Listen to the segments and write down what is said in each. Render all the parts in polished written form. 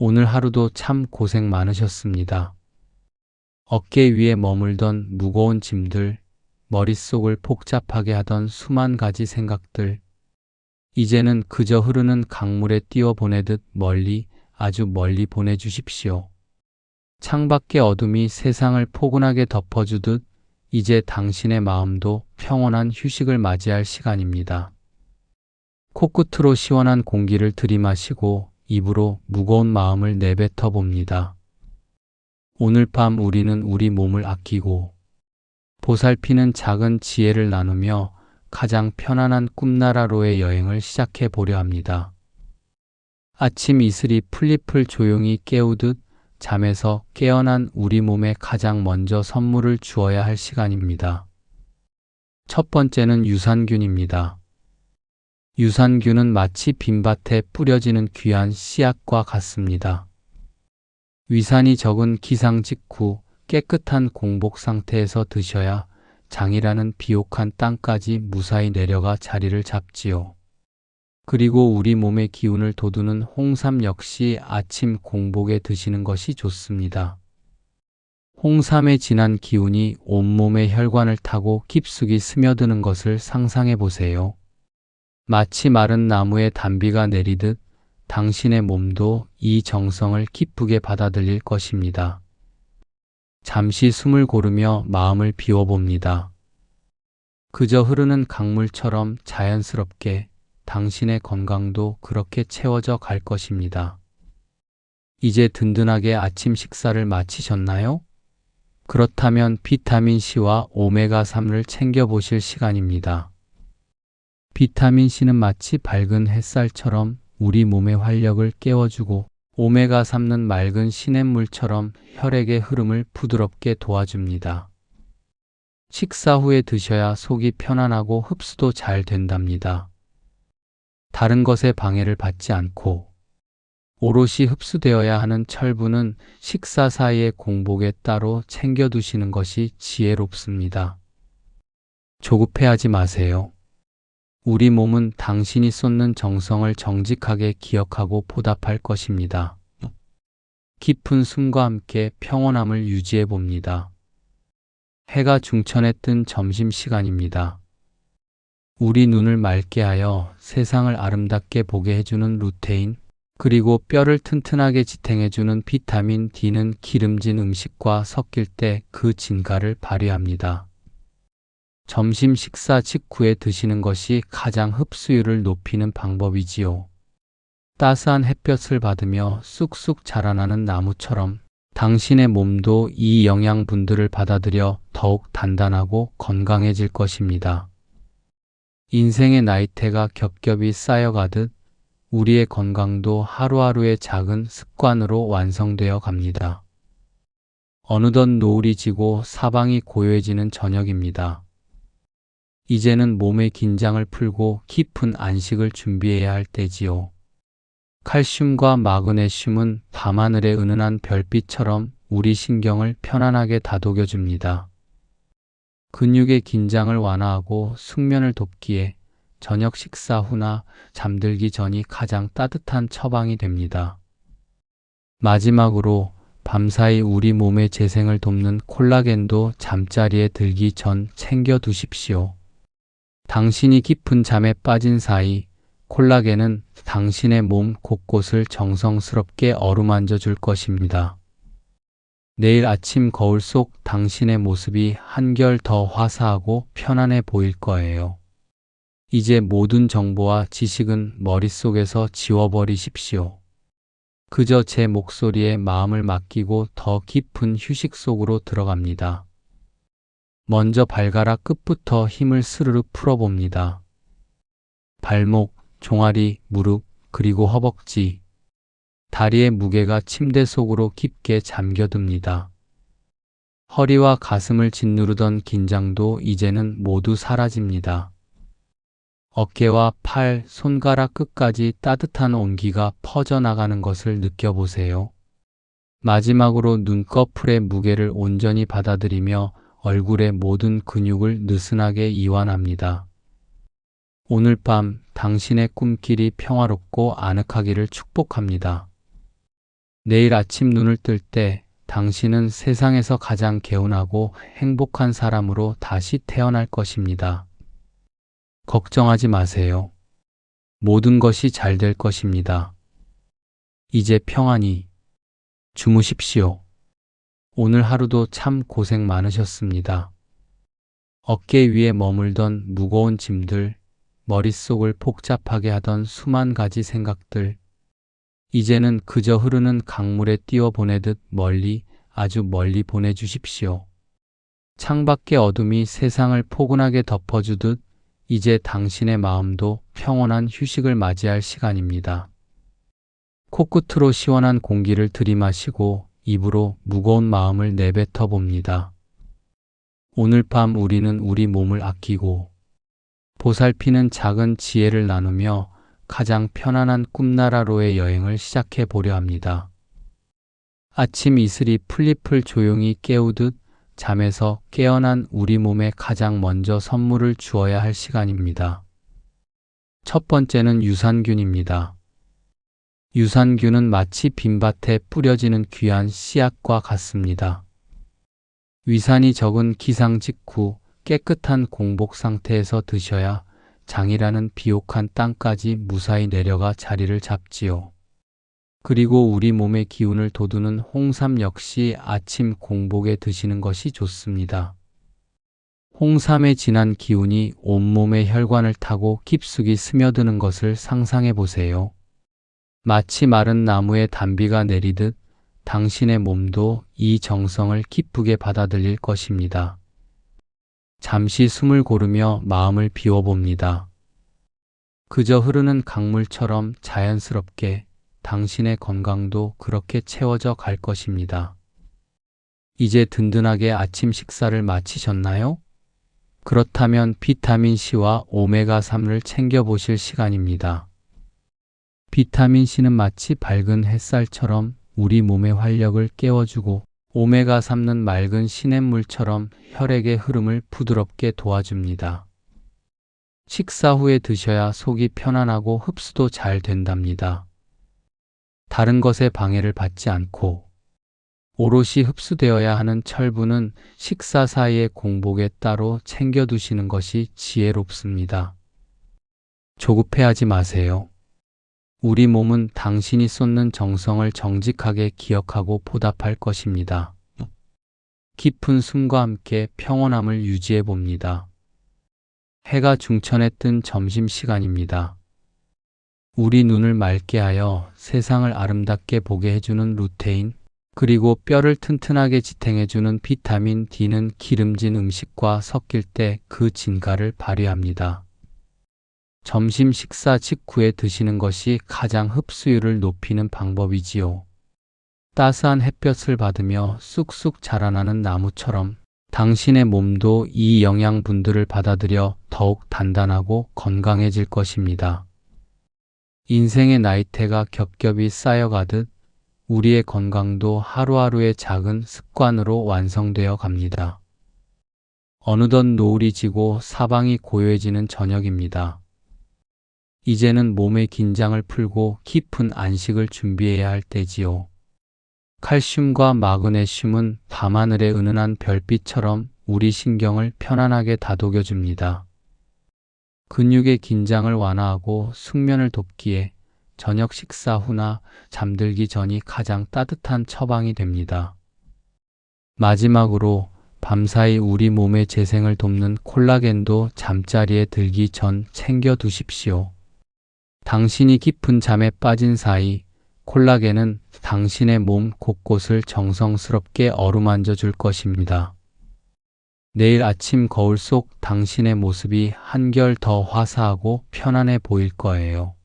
오늘 하루도 참 고생 많으셨습니다. 어깨 위에 머물던 무거운 짐들, 머릿속을 복잡하게 하던 수만 가지 생각들, 이제는 그저 흐르는 강물에 띄워 보내듯 멀리, 아주 멀리 보내주십시오. 창밖의 어둠이 세상을 포근하게 덮어주듯 이제 당신의 마음도 평온한 휴식을 맞이할 시간입니다. 코끝으로 시원한 공기를 들이마시고 입으로 무거운 마음을 내뱉어 봅니다. 오늘 밤 우리는 우리 몸을 아끼고 보살피는 작은 지혜를 나누며 가장 편안한 꿈나라로의 여행을 시작해 보려 합니다. 아침 이슬이 풀잎을 조용히 깨우듯 잠에서 깨어난 우리 몸에 가장 먼저 선물을 주어야 할 시간입니다. 첫 번째는 유산균입니다. 유산균은 마치 빈밭에 뿌려지는 귀한 씨앗과 같습니다. 위산이 적은 기상 직후 깨끗한 공복 상태에서 드셔야 장이라는 비옥한 땅까지 무사히 내려가 자리를 잡지요. 그리고 우리 몸의 기운을 돋우는 홍삼 역시 아침 공복에 드시는 것이 좋습니다. 홍삼의 진한 기운이 온몸의 혈관을 타고 깊숙이 스며드는 것을 상상해 보세요. 마치 마른 나무에 단비가 내리듯 당신의 몸도 이 정성을 기쁘게 받아들일 것입니다. 잠시 숨을 고르며 마음을 비워봅니다. 그저 흐르는 강물처럼 자연스럽게 당신의 건강도 그렇게 채워져 갈 것입니다. 이제 든든하게 아침 식사를 마치셨나요? 그렇다면 비타민C와 오메가3를 챙겨보실 시간입니다. 비타민C는 마치 밝은 햇살처럼 우리 몸의 활력을 깨워주고 오메가3는 맑은 시냇물처럼 혈액의 흐름을 부드럽게 도와줍니다. 식사 후에 드셔야 속이 편안하고 흡수도 잘 된답니다. 다른 것에 방해를 받지 않고 오롯이 흡수되어야 하는 철분은 식사 사이에 공복에 따로 챙겨두시는 것이 지혜롭습니다. 조급해하지 마세요. 우리 몸은 당신이 쏟는 정성을 정직하게 기억하고 보답할 것입니다. 깊은 숨과 함께 평온함을 유지해 봅니다. 해가 중천에 뜬 점심시간입니다. 우리 눈을 맑게 하여 세상을 아름답게 보게 해주는 루테인, 그리고 뼈를 튼튼하게 지탱해주는 비타민 D는 기름진 음식과 섞일 때 그 진가를 발휘합니다. 점심 식사 직후에 드시는 것이 가장 흡수율을 높이는 방법이지요. 따스한 햇볕을 받으며 쑥쑥 자라나는 나무처럼 당신의 몸도 이 영양분들을 받아들여 더욱 단단하고 건강해질 것입니다. 인생의 나이테가 겹겹이 쌓여가듯 우리의 건강도 하루하루의 작은 습관으로 완성되어 갑니다. 어느덧 노을이 지고 사방이 고요해지는 저녁입니다. 이제는 몸의 긴장을 풀고 깊은 안식을 준비해야 할 때지요. 칼슘과 마그네슘은 밤하늘의 은은한 별빛처럼 우리 신경을 편안하게 다독여줍니다. 근육의 긴장을 완화하고 숙면을 돕기에 저녁 식사 후나 잠들기 전이 가장 따뜻한 처방이 됩니다. 마지막으로 밤사이 우리 몸의 재생을 돕는 콜라겐도 잠자리에 들기 전 챙겨 두십시오. 당신이 깊은 잠에 빠진 사이 콜라겐은 당신의 몸 곳곳을 정성스럽게 어루만져 줄 것입니다. 내일 아침 거울 속 당신의 모습이 한결 더 화사하고 편안해 보일 거예요. 이제 모든 정보와 지식은 머릿속에서 지워버리십시오. 그저 제 목소리에 마음을 맡기고 더 깊은 휴식 속으로 들어갑니다. 먼저 발가락 끝부터 힘을 스르르 풀어봅니다. 발목, 종아리, 무릎, 그리고 허벅지. 다리의 무게가 침대 속으로 깊게 잠겨듭니다. 허리와 가슴을 짓누르던 긴장도 이제는 모두 사라집니다. 어깨와 팔, 손가락 끝까지 따뜻한 온기가 퍼져나가는 것을 느껴보세요. 마지막으로 눈꺼풀의 무게를 온전히 받아들이며 얼굴의 모든 근육을 느슨하게 이완합니다. 오늘 밤 당신의 꿈길이 평화롭고 아늑하기를 축복합니다. 내일 아침 눈을 뜰 때 당신은 세상에서 가장 개운하고 행복한 사람으로 다시 태어날 것입니다. 걱정하지 마세요. 모든 것이 잘 될 것입니다. 이제 평안히 주무십시오. 오늘 하루도 참 고생 많으셨습니다. 어깨 위에 머물던 무거운 짐들, 머릿속을 복잡하게 하던 수만 가지 생각들, 이제는 그저 흐르는 강물에 띄워 보내듯 멀리, 아주 멀리 보내주십시오. 창밖의 어둠이 세상을 포근하게 덮어주듯 이제 당신의 마음도 평온한 휴식을 맞이할 시간입니다. 코끝으로 시원한 공기를 들이마시고 입으로 무거운 마음을 내뱉어 봅니다. 오늘 밤 우리는 우리 몸을 아끼고 보살피는 작은 지혜를 나누며 가장 편안한 꿈나라로의 여행을 시작해 보려 합니다. 아침 이슬이 풀잎을 조용히 깨우듯 잠에서 깨어난 우리 몸에 가장 먼저 선물을 주어야 할 시간입니다. 첫 번째는 유산균입니다. 유산균은 마치 빈밭에 뿌려지는 귀한 씨앗과 같습니다. 위산이 적은 기상 직후 깨끗한 공복 상태에서 드셔야 장이라는 비옥한 땅까지 무사히 내려가 자리를 잡지요. 그리고 우리 몸의 기운을 돋우는 홍삼 역시 아침 공복에 드시는 것이 좋습니다. 홍삼의 진한 기운이 온몸의 혈관을 타고 깊숙이 스며드는 것을 상상해 보세요. 마치 마른 나무에 단비가 내리듯 당신의 몸도 이 정성을 기쁘게 받아들일 것입니다. 잠시 숨을 고르며 마음을 비워봅니다. 그저 흐르는 강물처럼 자연스럽게 당신의 건강도 그렇게 채워져 갈 것입니다. 이제 든든하게 아침 식사를 마치셨나요? 그렇다면 비타민C와 오메가3를 챙겨보실 시간입니다. 비타민C는 마치 밝은 햇살처럼 우리 몸의 활력을 깨워주고 오메가3는 맑은 시냇물처럼 혈액의 흐름을 부드럽게 도와줍니다. 식사 후에 드셔야 속이 편안하고 흡수도 잘 된답니다. 다른 것에 방해를 받지 않고 오롯이 흡수되어야 하는 철분은 식사 사이에 공복에 따로 챙겨두시는 것이 지혜롭습니다. 조급해하지 마세요. 우리 몸은 당신이 쏟는 정성을 정직하게 기억하고 보답할 것입니다. 깊은 숨과 함께 평온함을 유지해 봅니다. 해가 중천에 뜬 점심시간입니다. 우리 눈을 맑게 하여 세상을 아름답게 보게 해주는 루테인, 그리고 뼈를 튼튼하게 지탱해주는 비타민 D는 기름진 음식과 섞일 때 그 진가를 발휘합니다. 점심 식사 직후에 드시는 것이 가장 흡수율을 높이는 방법이지요. 따스한 햇볕을 받으며 쑥쑥 자라나는 나무처럼 당신의 몸도 이 영양분들을 받아들여 더욱 단단하고 건강해질 것입니다. 인생의 나이테가 겹겹이 쌓여가듯 우리의 건강도 하루하루의 작은 습관으로 완성되어 갑니다. 어느덧 노을이 지고 사방이 고요해지는 저녁입니다. 이제는 몸의 긴장을 풀고 깊은 안식을 준비해야 할 때지요. 칼슘과 마그네슘은 밤하늘의 은은한 별빛처럼 우리 신경을 편안하게 다독여줍니다. 근육의 긴장을 완화하고 숙면을 돕기에 저녁 식사 후나 잠들기 전이 가장 따뜻한 처방이 됩니다. 마지막으로 밤사이 우리 몸의 재생을 돕는 콜라겐도 잠자리에 들기 전 챙겨 두십시오. 당신이 깊은 잠에 빠진 사이 콜라겐은 당신의 몸 곳곳을 정성스럽게 어루만져 줄 것입니다. 내일 아침 거울 속 당신의 모습이 한결 더 화사하고 편안해 보일 거예요.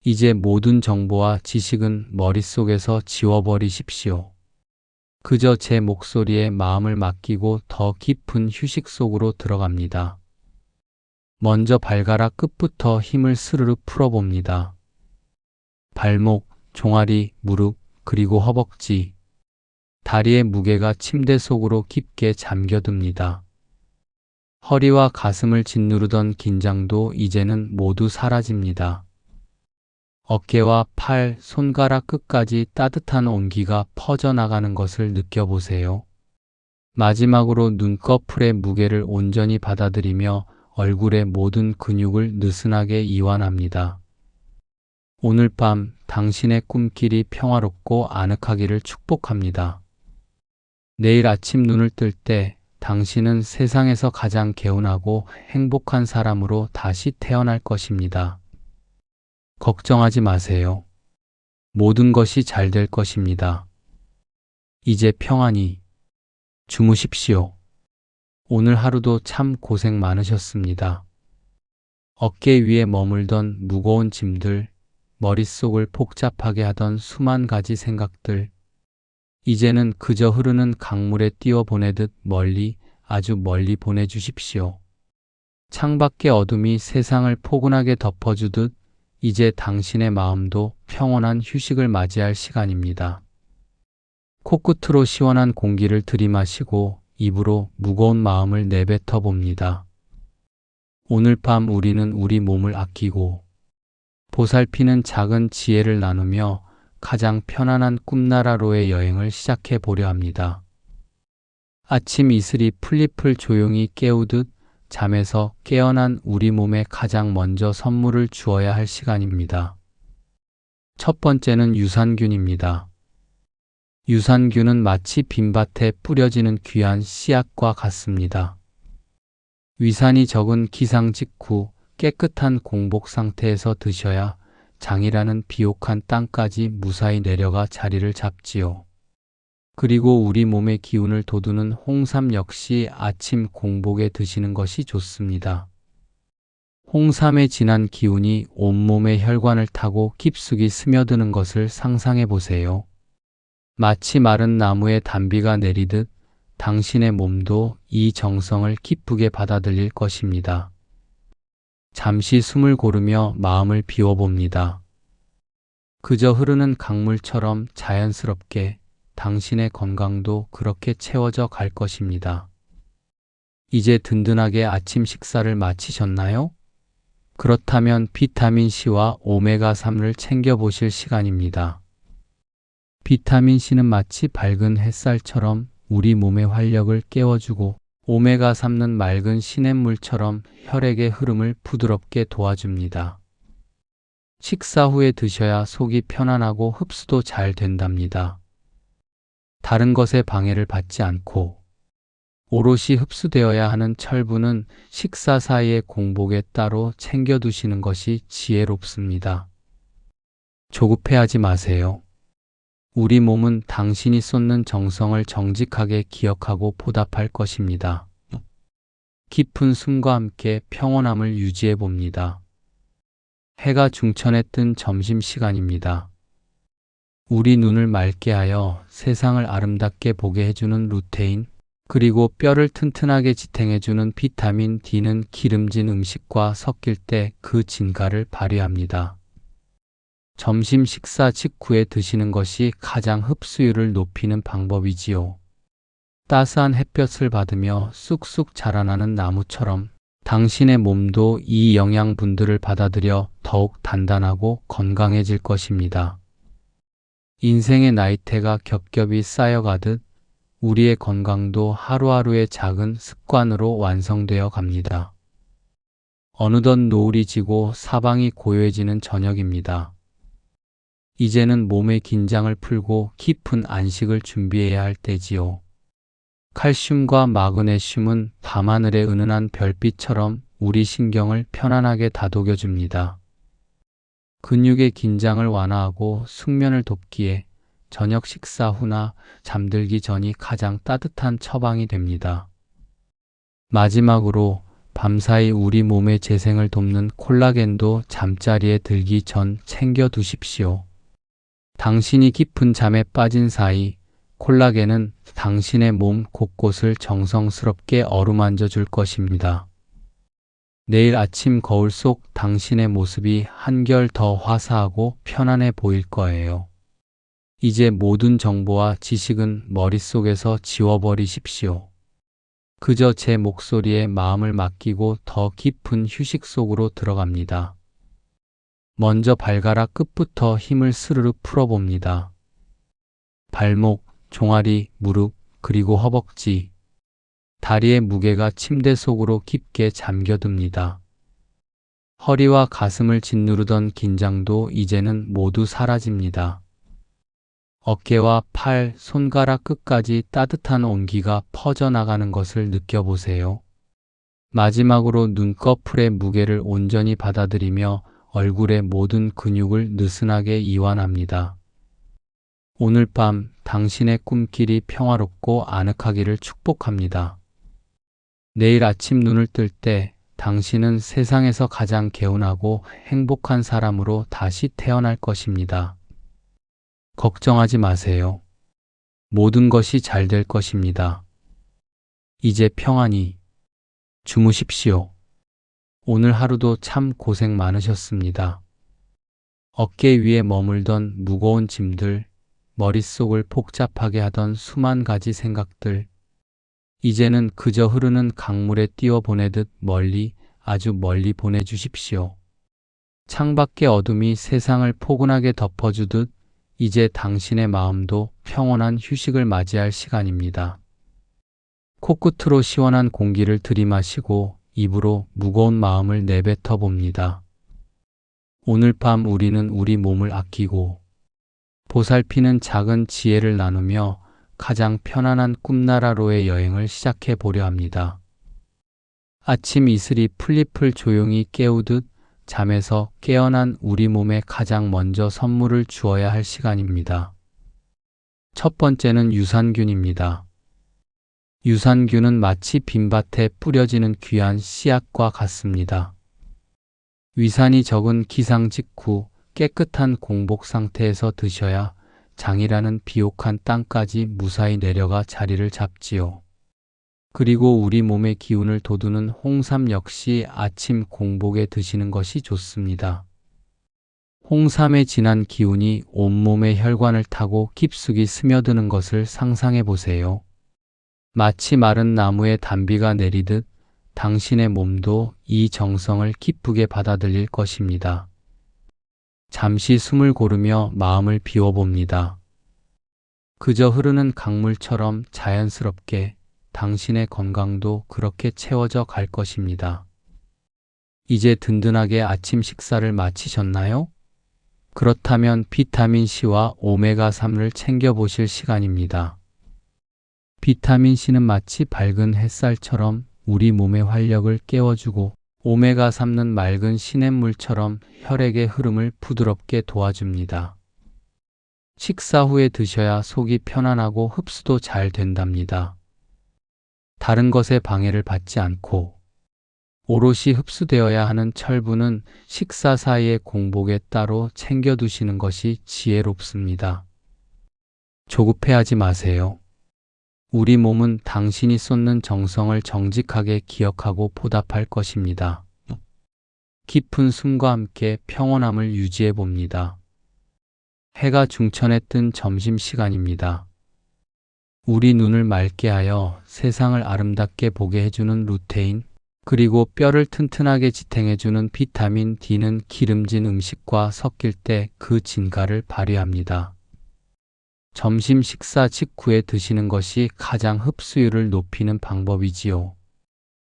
이제 모든 정보와 지식은 머릿속에서 지워버리십시오. 그저 제 목소리에 마음을 맡기고 더 깊은 휴식 속으로 들어갑니다. 먼저 발가락 끝부터 힘을 스르르 풀어봅니다. 발목, 종아리, 무릎, 그리고 허벅지. 다리의 무게가 침대 속으로 깊게 잠겨듭니다. 허리와 가슴을 짓누르던 긴장도 이제는 모두 사라집니다. 어깨와 팔, 손가락 끝까지 따뜻한 온기가 퍼져나가는 것을 느껴보세요. 마지막으로 눈꺼풀의 무게를 온전히 받아들이며 얼굴의 모든 근육을 느슨하게 이완합니다. 오늘 밤 당신의 꿈길이 평화롭고 아늑하기를 축복합니다. 내일 아침 눈을 뜰 때 당신은 세상에서 가장 개운하고 행복한 사람으로 다시 태어날 것입니다. 걱정하지 마세요. 모든 것이 잘 될 것입니다. 이제 평안히 주무십시오. 오늘 하루도 참 고생 많으셨습니다. 어깨 위에 머물던 무거운 짐들, 머릿속을 복잡하게 하던 수만 가지 생각들, 이제는 그저 흐르는 강물에 띄워보내듯 멀리, 아주 멀리 보내주십시오. 창밖의 어둠이 세상을 포근하게 덮어주듯 이제 당신의 마음도 평온한 휴식을 맞이할 시간입니다. 코끝으로 시원한 공기를 들이마시고 입으로 무거운 마음을 내뱉어 봅니다. 오늘 밤 우리는 우리 몸을 아끼고 보살피는 작은 지혜를 나누며 가장 편안한 꿈나라로의 여행을 시작해 보려 합니다. 아침 이슬이 풀잎을 조용히 깨우듯 잠에서 깨어난 우리 몸에 가장 먼저 선물을 주어야 할 시간입니다. 첫 번째는 유산균입니다. 유산균은 마치 빈밭에 뿌려지는 귀한 씨앗과 같습니다. 위산이 적은 기상 직후 깨끗한 공복 상태에서 드셔야 장이라는 비옥한 땅까지 무사히 내려가 자리를 잡지요. 그리고 우리 몸의 기운을 돋우는 홍삼 역시 아침 공복에 드시는 것이 좋습니다. 홍삼의 진한 기운이 온몸의 혈관을 타고 깊숙이 스며드는 것을 상상해 보세요. 마치 마른 나무에 단비가 내리듯 당신의 몸도 이 정성을 기쁘게 받아들일 것입니다. 잠시 숨을 고르며 마음을 비워봅니다. 그저 흐르는 강물처럼 자연스럽게 당신의 건강도 그렇게 채워져 갈 것입니다. 이제 든든하게 아침 식사를 마치셨나요? 그렇다면 비타민C와 오메가3를 챙겨보실 시간입니다. 비타민C는 마치 밝은 햇살처럼 우리 몸의 활력을 깨워주고 오메가3는 맑은 시냇물처럼 혈액의 흐름을 부드럽게 도와줍니다. 식사 후에 드셔야 속이 편안하고 흡수도 잘 된답니다. 다른 것에 방해를 받지 않고 오롯이 흡수되어야 하는 철분은 식사 사이에 공복에 따로 챙겨두시는 것이 지혜롭습니다. 조급해하지 마세요. 우리 몸은 당신이 쏟는 정성을 정직하게 기억하고 보답할 것입니다. 깊은 숨과 함께 평온함을 유지해 봅니다. 해가 중천에 뜬 점심시간입니다. 우리 눈을 맑게 하여 세상을 아름답게 보게 해주는 루테인, 그리고 뼈를 튼튼하게 지탱해주는 비타민 D는 기름진 음식과 섞일 때 그 진가를 발휘합니다. 점심 식사 직후에 드시는 것이 가장 흡수율을 높이는 방법이지요. 따스한 햇볕을 받으며 쑥쑥 자라나는 나무처럼 당신의 몸도 이 영양분들을 받아들여 더욱 단단하고 건강해질 것입니다. 인생의 나이테가 겹겹이 쌓여가듯 우리의 건강도 하루하루의 작은 습관으로 완성되어 갑니다. 어느덧 노을이 지고 사방이 고요해지는 저녁입니다. 이제는 몸의 긴장을 풀고 깊은 안식을 준비해야 할 때지요. 칼슘과 마그네슘은 밤하늘의 은은한 별빛처럼 우리 신경을 편안하게 다독여줍니다. 근육의 긴장을 완화하고 숙면을 돕기에 저녁 식사 후나 잠들기 전이 가장 따뜻한 처방이 됩니다. 마지막으로 밤사이 우리 몸의 재생을 돕는 콜라겐도 잠자리에 들기 전 챙겨 두십시오. 당신이 깊은 잠에 빠진 사이 콜라겐은 당신의 몸 곳곳을 정성스럽게 어루만져 줄 것입니다. 내일 아침 거울 속 당신의 모습이 한결 더 화사하고 편안해 보일 거예요. 이제 모든 정보와 지식은 머릿속에서 지워버리십시오. 그저 제 목소리에 마음을 맡기고 더 깊은 휴식 속으로 들어갑니다. 먼저 발가락 끝부터 힘을 스르르 풀어봅니다. 발목, 종아리, 무릎, 그리고 허벅지, 다리의 무게가 침대 속으로 깊게 잠겨듭니다. 허리와 가슴을 짓누르던 긴장도 이제는 모두 사라집니다. 어깨와 팔, 손가락 끝까지 따뜻한 온기가 퍼져나가는 것을 느껴보세요. 마지막으로 눈꺼풀의 무게를 온전히 받아들이며 얼굴의 모든 근육을 느슨하게 이완합니다. 오늘 밤 당신의 꿈길이 평화롭고 아늑하기를 축복합니다. 내일 아침 눈을 뜰 때 당신은 세상에서 가장 개운하고 행복한 사람으로 다시 태어날 것입니다. 걱정하지 마세요. 모든 것이 잘 될 것입니다. 이제 평안히 주무십시오. 오늘 하루도 참 고생 많으셨습니다. 어깨 위에 머물던 무거운 짐들, 머릿속을 복잡하게 하던 수만 가지 생각들, 이제는 그저 흐르는 강물에 띄워보내듯 멀리, 아주 멀리 보내주십시오. 창밖의 어둠이 세상을 포근하게 덮어주듯 이제 당신의 마음도 평온한 휴식을 맞이할 시간입니다. 코끝으로 시원한 공기를 들이마시고 입으로 무거운 마음을 내뱉어 봅니다. 오늘 밤 우리는 우리 몸을 아끼고 보살피는 작은 지혜를 나누며 가장 편안한 꿈나라로의 여행을 시작해 보려 합니다. 아침 이슬이 풀잎을 조용히 깨우듯 잠에서 깨어난 우리 몸에 가장 먼저 선물을 주어야 할 시간입니다. 첫 번째는 유산균입니다. 유산균은 마치 빈밭에 뿌려지는 귀한 씨앗과 같습니다. 위산이 적은 기상 직후 깨끗한 공복 상태에서 드셔야 장이라는 비옥한 땅까지 무사히 내려가 자리를 잡지요. 그리고 우리 몸의 기운을 돋우는 홍삼 역시 아침 공복에 드시는 것이 좋습니다. 홍삼의 진한 기운이 온몸의 혈관을 타고 깊숙이 스며드는 것을 상상해 보세요. 마치 마른 나무에 단비가 내리듯 당신의 몸도 이 정성을 기쁘게 받아들일 것입니다. 잠시 숨을 고르며 마음을 비워봅니다. 그저 흐르는 강물처럼 자연스럽게 당신의 건강도 그렇게 채워져 갈 것입니다. 이제 든든하게 아침 식사를 마치셨나요? 그렇다면 비타민C와 오메가3를 챙겨보실 시간입니다. 비타민C는 마치 밝은 햇살처럼 우리 몸의 활력을 깨워주고 오메가3는 맑은 시냇물처럼 혈액의 흐름을 부드럽게 도와줍니다. 식사 후에 드셔야 속이 편안하고 흡수도 잘 된답니다. 다른 것에 방해를 받지 않고 오롯이 흡수되어야 하는 철분은 식사 사이에 공복에 따로 챙겨두시는 것이 지혜롭습니다. 조급해하지 마세요. 우리 몸은 당신이 쏟는 정성을 정직하게 기억하고 보답할 것입니다. 깊은 숨과 함께 평온함을 유지해 봅니다. 해가 중천에 뜬 점심시간입니다. 우리 눈을 맑게 하여 세상을 아름답게 보게 해주는 루테인, 그리고 뼈를 튼튼하게 지탱해주는 비타민 D는 기름진 음식과 섞일 때 그 진가를 발휘합니다. 점심 식사 직후에 드시는 것이 가장 흡수율을 높이는 방법이지요.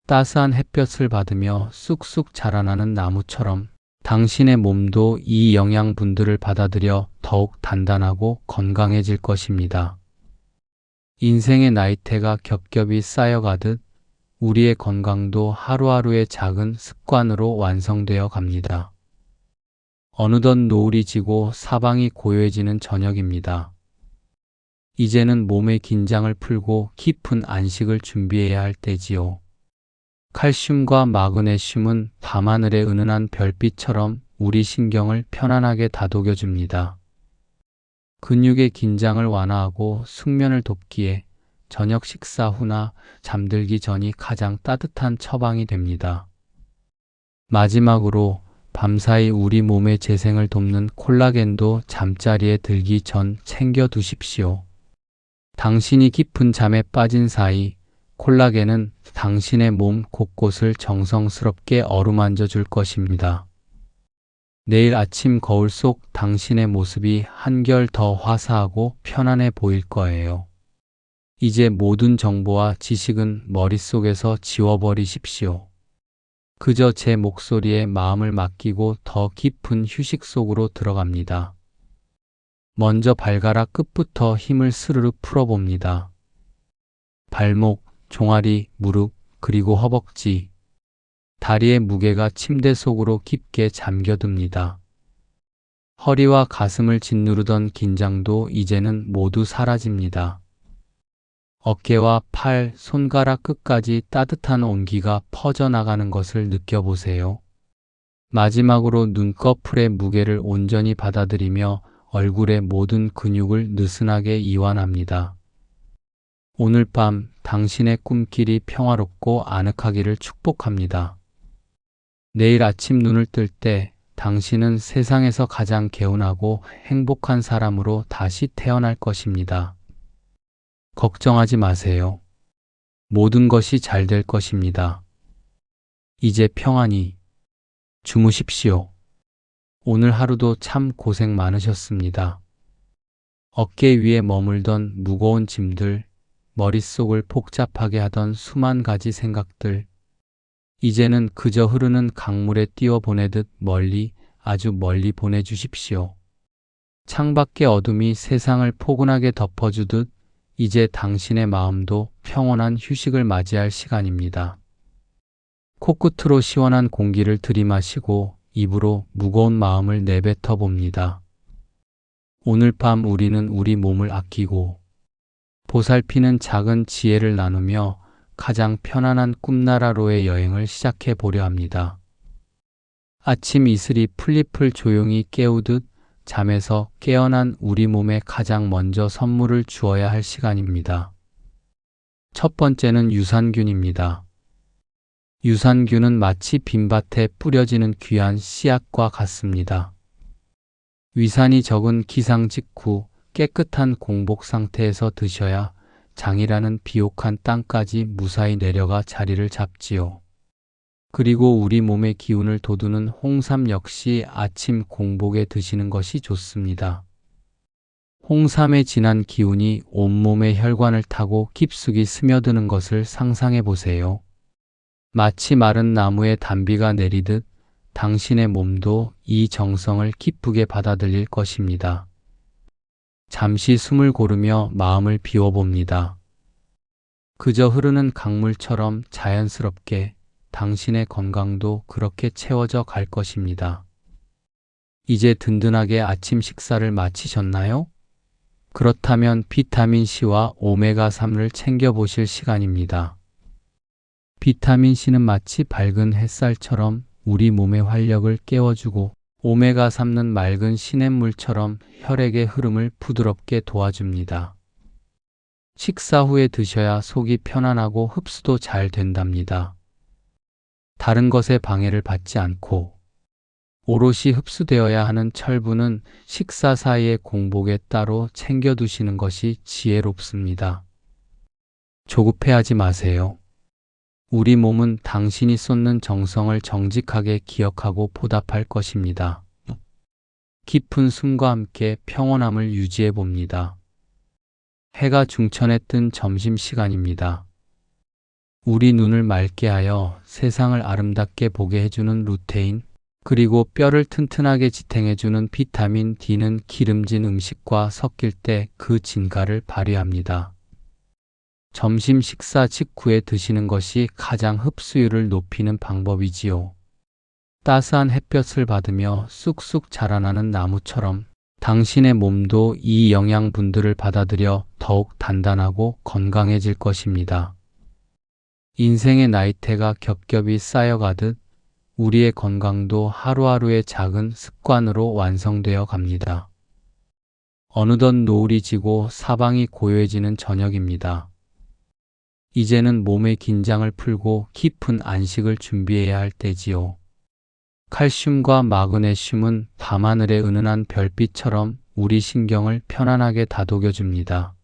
따스한 햇볕을 받으며 쑥쑥 자라나는 나무처럼 당신의 몸도 이 영양분들을 받아들여 더욱 단단하고 건강해질 것입니다. 인생의 나이테가 겹겹이 쌓여가듯 우리의 건강도 하루하루의 작은 습관으로 완성되어 갑니다. 어느덧 노을이 지고 사방이 고요해지는 저녁입니다. 이제는 몸의 긴장을 풀고 깊은 안식을 준비해야 할 때지요. 칼슘과 마그네슘은 밤하늘의 은은한 별빛처럼 우리 신경을 편안하게 다독여줍니다. 근육의 긴장을 완화하고 숙면을 돕기에 저녁 식사 후나 잠들기 전이 가장 따뜻한 처방이 됩니다. 마지막으로 밤사이 우리 몸의 재생을 돕는 콜라겐도 잠자리에 들기 전 챙겨 두십시오. 당신이 깊은 잠에 빠진 사이 콜라겐은 당신의 몸 곳곳을 정성스럽게 어루만져 줄 것입니다. 내일 아침 거울 속 당신의 모습이 한결 더 화사하고 편안해 보일 거예요. 이제 모든 정보와 지식은 머릿속에서 지워버리십시오. 그저 제 목소리에 마음을 맡기고 더 깊은 휴식 속으로 들어갑니다. 먼저 발가락 끝부터 힘을 스르르 풀어봅니다. 발목, 종아리, 무릎, 그리고 허벅지. 다리의 무게가 침대 속으로 깊게 잠겨듭니다. 허리와 가슴을 짓누르던 긴장도 이제는 모두 사라집니다. 어깨와 팔, 손가락 끝까지 따뜻한 온기가 퍼져나가는 것을 느껴보세요. 마지막으로 눈꺼풀의 무게를 온전히 받아들이며 얼굴의 모든 근육을 느슨하게 이완합니다. 오늘 밤 당신의 꿈길이 평화롭고 아늑하기를 축복합니다. 내일 아침 눈을 뜰 때 당신은 세상에서 가장 개운하고 행복한 사람으로 다시 태어날 것입니다. 걱정하지 마세요. 모든 것이 잘 될 것입니다. 이제 평안히 주무십시오. 오늘 하루도 참 고생 많으셨습니다. 어깨 위에 머물던 무거운 짐들, 머릿속을 복잡하게 하던 수만 가지 생각들, 이제는 그저 흐르는 강물에 띄워 보내듯 멀리, 아주 멀리 보내주십시오. 창밖의 어둠이 세상을 포근하게 덮어주듯 이제 당신의 마음도 평온한 휴식을 맞이할 시간입니다. 코끝으로 시원한 공기를 들이마시고 입으로 무거운 마음을 내뱉어 봅니다. 오늘 밤 우리는 우리 몸을 아끼고 보살피는 작은 지혜를 나누며 가장 편안한 꿈나라로의 여행을 시작해 보려 합니다. 아침 이슬이 풀잎을 조용히 깨우듯 잠에서 깨어난 우리 몸에 가장 먼저 선물을 주어야 할 시간입니다. 첫 번째는 유산균입니다. 유산균은 마치 빈밭에 뿌려지는 귀한 씨앗과 같습니다. 위산이 적은 기상 직후 깨끗한 공복 상태에서 드셔야 장이라는 비옥한 땅까지 무사히 내려가 자리를 잡지요. 그리고 우리 몸의 기운을 돋우는 홍삼 역시 아침 공복에 드시는 것이 좋습니다. 홍삼의 진한 기운이 온몸의 혈관을 타고 깊숙이 스며드는 것을 상상해 보세요. 마치 마른 나무에 단비가 내리듯 당신의 몸도 이 정성을 기쁘게 받아들일 것입니다. 잠시 숨을 고르며 마음을 비워봅니다. 그저 흐르는 강물처럼 자연스럽게 당신의 건강도 그렇게 채워져 갈 것입니다. 이제 든든하게 아침 식사를 마치셨나요? 그렇다면 비타민C와 오메가3를 챙겨보실 시간입니다. 비타민C는 마치 밝은 햇살처럼 우리 몸의 활력을 깨워주고 오메가3는 맑은 시냇물처럼 혈액의 흐름을 부드럽게 도와줍니다. 식사 후에 드셔야 속이 편안하고 흡수도 잘 된답니다. 다른 것에 방해를 받지 않고 오롯이 흡수되어야 하는 철분은 식사 사이에 공복에 따로 챙겨두시는 것이 지혜롭습니다. 조급해하지 마세요. 우리 몸은 당신이 쏟는 정성을 정직하게 기억하고 보답할 것입니다. 깊은 숨과 함께 평온함을 유지해 봅니다. 해가 중천에 뜬 점심시간입니다. 우리 눈을 맑게 하여 세상을 아름답게 보게 해주는 루테인, 그리고 뼈를 튼튼하게 지탱해주는 비타민 D는 기름진 음식과 섞일 때 그 진가를 발휘합니다. 점심 식사 직후에 드시는 것이 가장 흡수율을 높이는 방법이지요. 따스한 햇볕을 받으며 쑥쑥 자라나는 나무처럼 당신의 몸도 이 영양분들을 받아들여 더욱 단단하고 건강해질 것입니다. 인생의 나이테가 겹겹이 쌓여가듯 우리의 건강도 하루하루의 작은 습관으로 완성되어 갑니다. 어느덧 노을이 지고 사방이 고요해지는 저녁입니다. 이제는 몸의 긴장을 풀고 깊은 안식을 준비해야 할 때지요. 칼슘과 마그네슘은 밤하늘의 은은한 별빛처럼 우리 신경을 편안하게 다독여줍니다.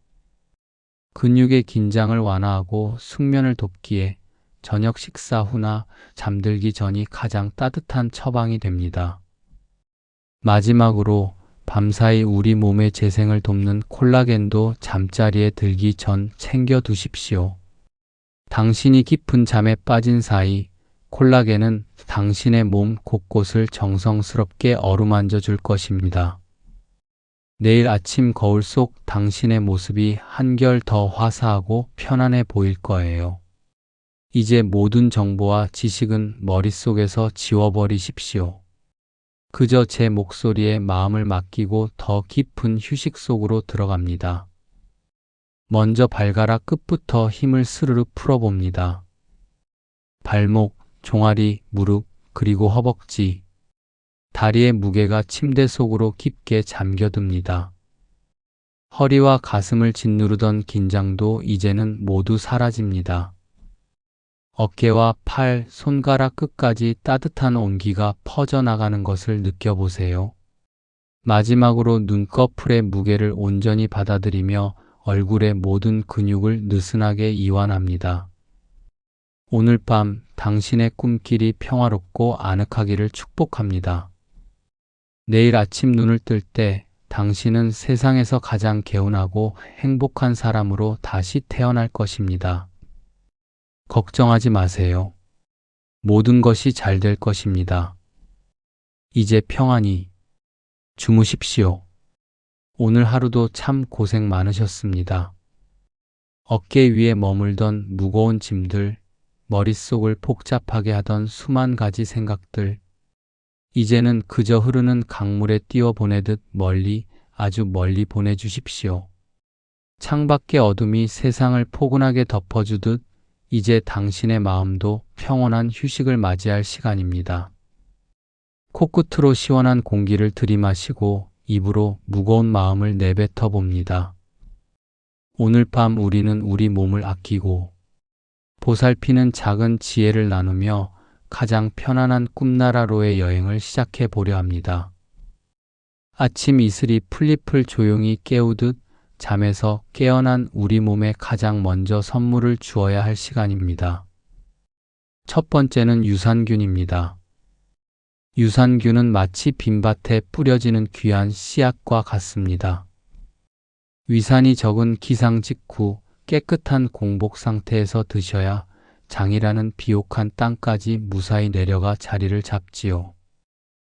근육의 긴장을 완화하고 숙면을 돕기에 저녁 식사 후나 잠들기 전이 가장 따뜻한 처방이 됩니다. 마지막으로 밤사이 우리 몸의 재생을 돕는 콜라겐도 잠자리에 들기 전 챙겨 두십시오. 당신이 깊은 잠에 빠진 사이 콜라겐은 당신의 몸 곳곳을 정성스럽게 어루만져 줄 것입니다. 내일 아침 거울 속 당신의 모습이 한결 더 화사하고 편안해 보일 거예요. 이제 모든 정보와 지식은 머릿속에서 지워버리십시오. 그저 제 목소리에 마음을 맡기고 더 깊은 휴식 속으로 들어갑니다. 먼저 발가락 끝부터 힘을 스르르 풀어봅니다. 발목, 종아리, 무릎, 그리고 허벅지. 다리의 무게가 침대 속으로 깊게 잠겨듭니다. 허리와 가슴을 짓누르던 긴장도 이제는 모두 사라집니다. 어깨와 팔, 손가락 끝까지 따뜻한 온기가 퍼져나가는 것을 느껴보세요. 마지막으로 눈꺼풀의 무게를 온전히 받아들이며 얼굴의 모든 근육을 느슨하게 이완합니다. 오늘 밤 당신의 꿈길이 평화롭고 아늑하기를 축복합니다. 내일 아침 눈을 뜰 때 당신은 세상에서 가장 개운하고 행복한 사람으로 다시 태어날 것입니다. 걱정하지 마세요. 모든 것이 잘 될 것입니다. 이제 평안히 주무십시오. 오늘 하루도 참 고생 많으셨습니다. 어깨 위에 머물던 무거운 짐들, 머릿속을 복잡하게 하던 수만 가지 생각들, 이제는 그저 흐르는 강물에 띄워보내듯 멀리, 아주 멀리 보내주십시오. 창밖의 어둠이 세상을 포근하게 덮어주듯 이제 당신의 마음도 평온한 휴식을 맞이할 시간입니다. 코끝으로 시원한 공기를 들이마시고 입으로 무거운 마음을 내뱉어 봅니다. 오늘 밤 우리는 우리 몸을 아끼고 보살피는 작은 지혜를 나누며 가장 편안한 꿈나라로의 여행을 시작해 보려 합니다. 아침 이슬이 풀잎을 조용히 깨우듯 잠에서 깨어난 우리 몸에 가장 먼저 선물을 주어야 할 시간입니다. 첫 번째는 유산균입니다. 유산균은 마치 빈밭에 뿌려지는 귀한 씨앗과 같습니다. 위산이 적은 기상 직후 깨끗한 공복 상태에서 드셔야 장이라는 비옥한 땅까지 무사히 내려가 자리를 잡지요.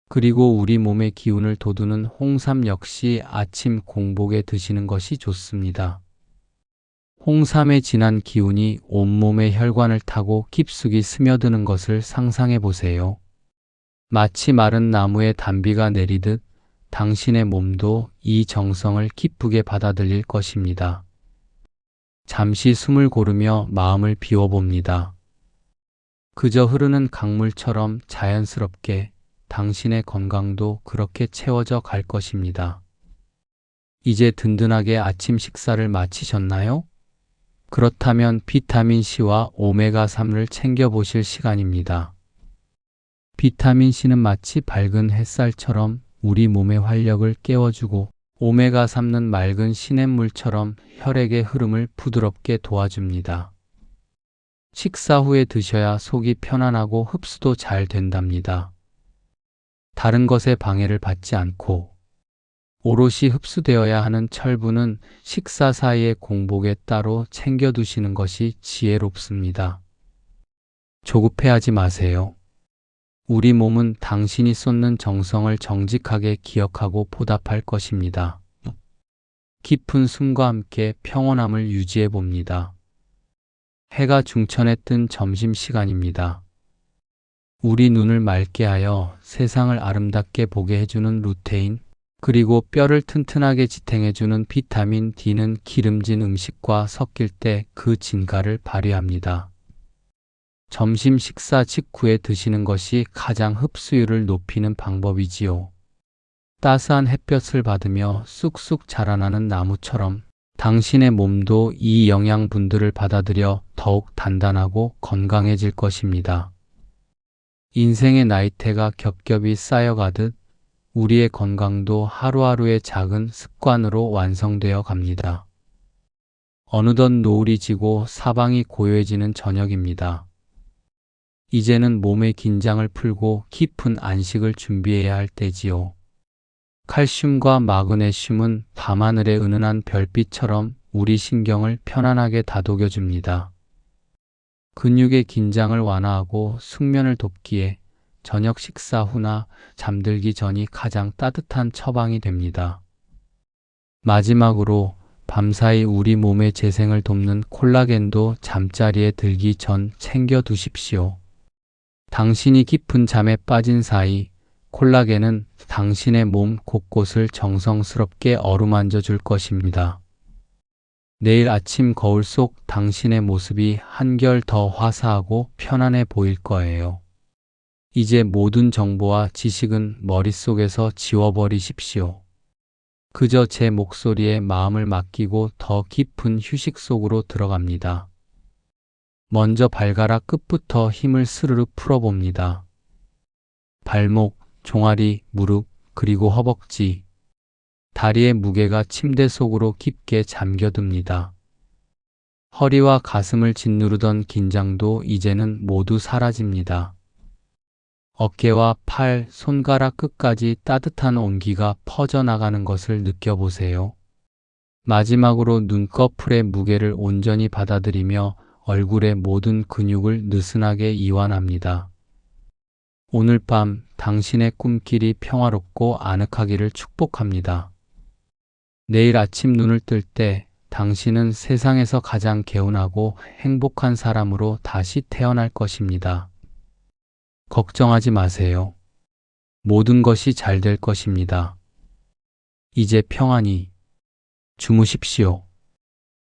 그리고 우리 몸의 기운을 돋우는 홍삼 역시 아침 공복에 드시는 것이 좋습니다. 홍삼의 진한 기운이 온몸의 혈관을 타고 깊숙이 스며드는 것을 상상해 보세요. 마치 마른 나무에 단비가 내리듯 당신의 몸도 이 정성을 기쁘게 받아들일 것입니다. 잠시 숨을 고르며 마음을 비워봅니다. 그저 흐르는 강물처럼 자연스럽게 당신의 건강도 그렇게 채워져 갈 것입니다. 이제 든든하게 아침 식사를 마치셨나요? 그렇다면 비타민C와 오메가3를 챙겨보실 시간입니다. 비타민C는 마치 밝은 햇살처럼 우리 몸의 활력을 깨워주고 오메가3는 맑은 시냇물처럼 혈액의 흐름을 부드럽게 도와줍니다. 식사 후에 드셔야 속이 편안하고 흡수도 잘 된답니다. 다른 것에 방해를 받지 않고 오롯이 흡수되어야 하는 철분은 식사 사이의 공복에 따로 챙겨두시는 것이 지혜롭습니다. 조급해하지 마세요. 우리 몸은 당신이 쏟는 정성을 정직하게 기억하고 보답할 것입니다. 깊은 숨과 함께 평온함을 유지해 봅니다. 해가 중천에 뜬 점심시간입니다. 우리 눈을 맑게 하여 세상을 아름답게 보게 해주는 루테인, 그리고 뼈를 튼튼하게 지탱해주는 비타민 D는 기름진 음식과 섞일 때 그 진가를 발휘합니다. 점심 식사 직후에 드시는 것이 가장 흡수율을 높이는 방법이지요. 따스한 햇볕을 받으며 쑥쑥 자라나는 나무처럼 당신의 몸도 이 영양분들을 받아들여 더욱 단단하고 건강해질 것입니다. 인생의 나이테가 겹겹이 쌓여가듯 우리의 건강도 하루하루의 작은 습관으로 완성되어 갑니다. 어느덧 노을이 지고 사방이 고요해지는 저녁입니다. 이제는 몸의 긴장을 풀고 깊은 안식을 준비해야 할 때지요. 칼슘과 마그네슘은 밤하늘의 은은한 별빛처럼 우리 신경을 편안하게 다독여줍니다. 근육의 긴장을 완화하고 숙면을 돕기에 저녁 식사 후나 잠들기 전이 가장 따뜻한 처방이 됩니다. 마지막으로 밤사이 우리 몸의 재생을 돕는 콜라겐도 잠자리에 들기 전 챙겨 두십시오. 당신이 깊은 잠에 빠진 사이 콜라겐은 당신의 몸 곳곳을 정성스럽게 어루만져 줄 것입니다. 내일 아침 거울 속 당신의 모습이 한결 더 화사하고 편안해 보일 거예요. 이제 모든 정보와 지식은 머릿속에서 지워버리십시오. 그저 제 목소리에 마음을 맡기고 더 깊은 휴식 속으로 들어갑니다. 먼저 발가락 끝부터 힘을 스르르 풀어봅니다. 발목, 종아리, 무릎, 그리고 허벅지. 다리의 무게가 침대 속으로 깊게 잠겨듭니다. 허리와 가슴을 짓누르던 긴장도 이제는 모두 사라집니다. 어깨와 팔, 손가락 끝까지 따뜻한 온기가 퍼져나가는 것을 느껴보세요. 마지막으로 눈꺼풀의 무게를 온전히 받아들이며 얼굴의 모든 근육을 느슨하게 이완합니다. 오늘 밤 당신의 꿈길이 평화롭고 아늑하기를 축복합니다. 내일 아침 눈을 뜰 때 당신은 세상에서 가장 개운하고 행복한 사람으로 다시 태어날 것입니다. 걱정하지 마세요. 모든 것이 잘 될 것입니다. 이제 평안히 주무십시오.